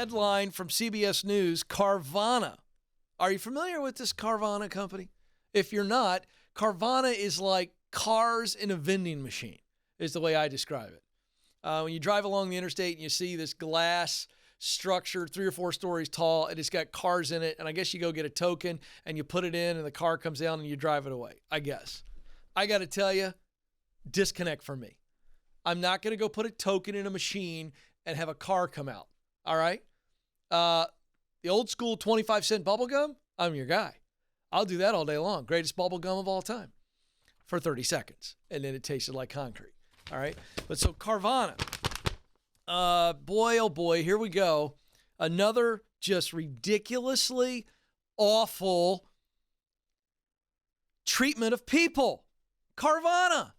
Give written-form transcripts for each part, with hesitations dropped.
headline from CBS News, Carvana. Are you familiar with this Carvana company? If you're not, Carvana is like cars in a vending machine, is the way I describe it. When you drive along the interstate and you see this glass structure, 3 or 4 stories tall, and it's got cars in it, and I guess you go get a token, and you put it in, and the car comes down, and you drive it away, I guess. I got to tell you, disconnect from me. I'm not going to go put a token in a machine and have a car come out, all right? The old school 25-cent bubble gum, I'm your guy. I'll do that all day long. Greatest bubble gum of all time for 30 seconds. And then it tasted like concrete, all right? But so Carvana, boy, oh boy, here we go. Another just ridiculously awful treatment of people. Carvana.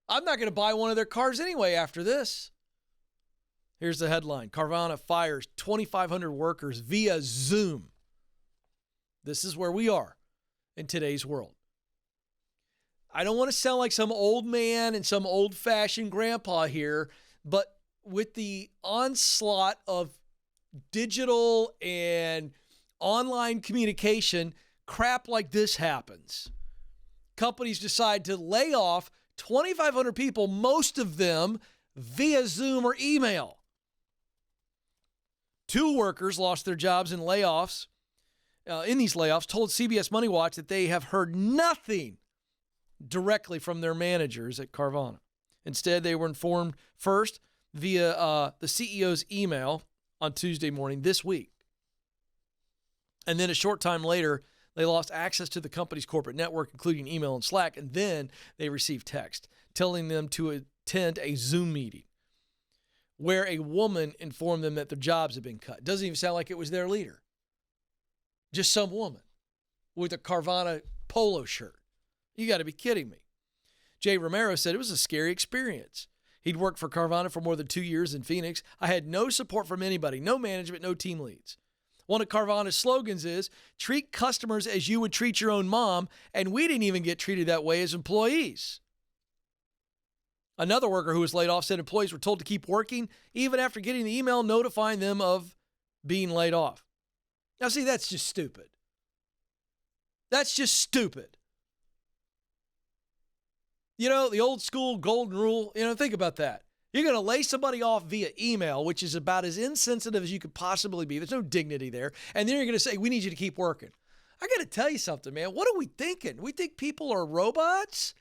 I'm not going to buy one of their cars anyway after this. Here's the headline. Carvana fires 2,500 workers via Zoom. This is where we are in today's world. I don't want to sound like some old man and some old-fashioned grandpa here, but with the onslaught of digital and online communication, crap like this happens. Companies decide to lay off 2,500 people, most of them via Zoom or email. 2 workers lost their jobs in layoffs. In these layoffs, told CBS Money Watch that they have heard nothing directly from their managers at Carvana. Instead, they were informed first via the CEO's email on Tuesday morning this week. And then a short time later, they lost access to the company's corporate network, including email and Slack, and then they received text telling them to attend a Zoom meeting where a woman informed them that their jobs had been cut. Doesn't even sound like it was their leader. Just some woman with a Carvana polo shirt. You got to be kidding me. Jay Romero said it was a scary experience. He'd worked for Carvana for more than 2 years in Phoenix. I had no support from anybody, no management, no team leads. One of Carvana's slogans is, treat customers as you would treat your own mom, and we didn't even get treated that way as employees. Another worker who was laid off said employees were told to keep working even after getting the email notifying them of being laid off. Now, see, that's just stupid. That's just stupid. You know, the old school golden rule, think about that. You're going to lay somebody off via email, which is about as insensitive as you could possibly be. There's no dignity there. And then you're going to say, we need you to keep working. I got to tell you something, man. What are we thinking? We think people are robots?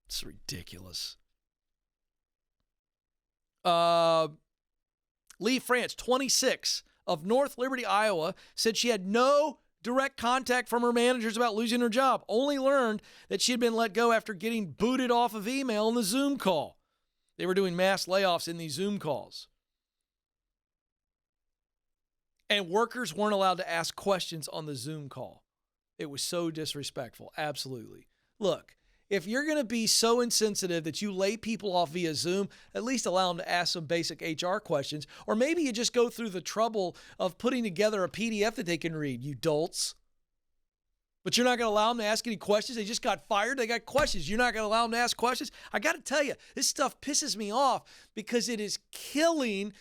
It's ridiculous. Lee France, 26, of North Liberty, Iowa, said she had no direct contact from her managers about losing her job. Only learned that she had been let go after getting booted off of email in the Zoom call. They were doing mass layoffs in these Zoom calls. And workers weren't allowed to ask questions on the Zoom call. It was so disrespectful. Absolutely. Look, if you're going to be so insensitive that you lay people off via Zoom, at least allow them to ask some basic HR questions. Or maybe you just go through the trouble of putting together a PDF that they can read, you dolts. But you're not going to allow them to ask any questions? They just got fired. They got questions. You're not going to allow them to ask questions? I got to tell you, this stuff pisses me off because it is killing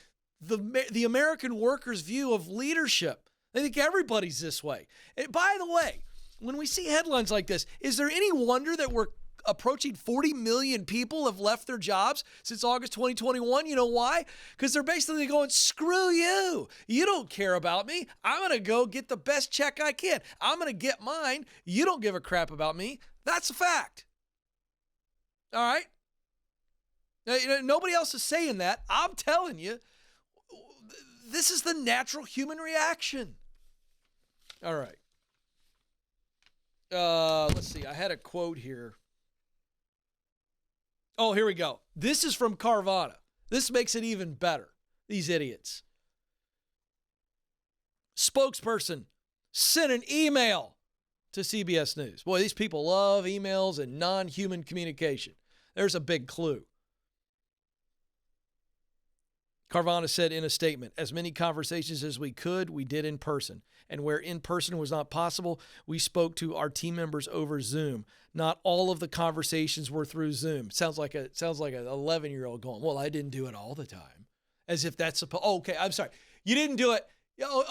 the American workers' view of leadership. They think everybody's this way. And by the way, when we see headlines like this, is there any wonder that we're approaching 40 million people have left their jobs since August 2021? You know why? Because they're basically going, screw you. You don't care about me. I'm going to go get the best check I can. I'm going to get mine. You don't give a crap about me. That's a fact. All right? Now, nobody else is saying that. I'm telling you, this is the natural human reaction. All right. Let's see. I had a quote here. Oh, here we go. This is from Carvana. This makes it even better. These idiots. Spokesperson sent an email to CBS News. Boy, these people love emails and non-human communication. There's a big clue. Carvana said in a statement, as many conversations as we could, we did in person. And where in person was not possible, we spoke to our team members over Zoom. Not all of the conversations were through Zoom. Sounds like an 11-year-old going, well, I didn't do it all the time. as if that's supposed. Oh, okay, I'm sorry. You didn't do it.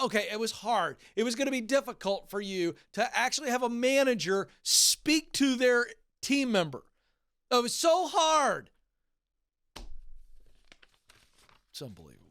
Okay, it was hard. It was going to be difficult for you to actually have a manager speak to their team member. It was so hard. It's unbelievable.